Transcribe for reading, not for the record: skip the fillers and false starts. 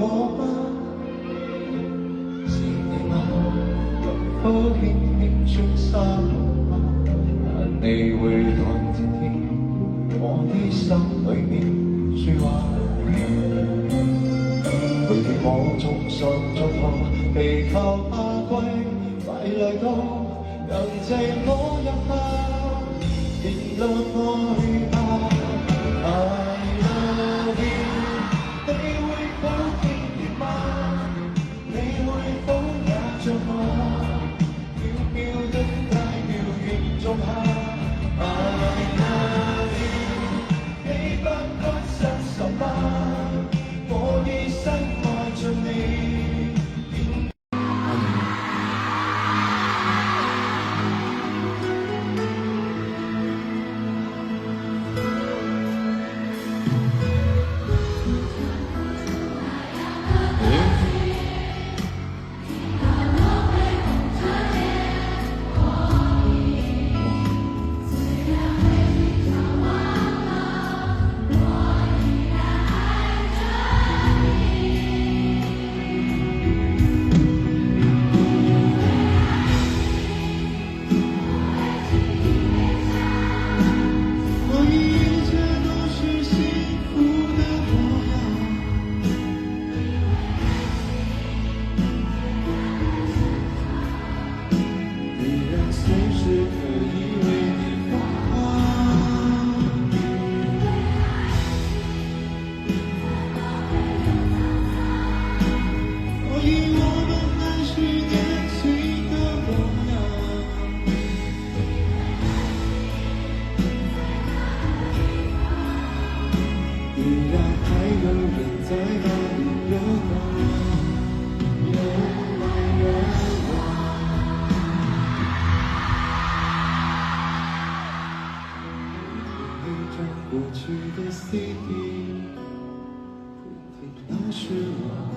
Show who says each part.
Speaker 1: 我嗎？是你嗎？能否輕輕將沙漏嗎？但你會看天天我的心裏面説話。每天我總想祝賀，地球夏季快來到，讓這我入夏，燃亮愛吧。I love you， 你會否記憶嗎？你會否也像我，飄飄的大橋沿仲夏。I love you， 你不該失手嗎？我一生愛着你。过去的 CD， 那是我。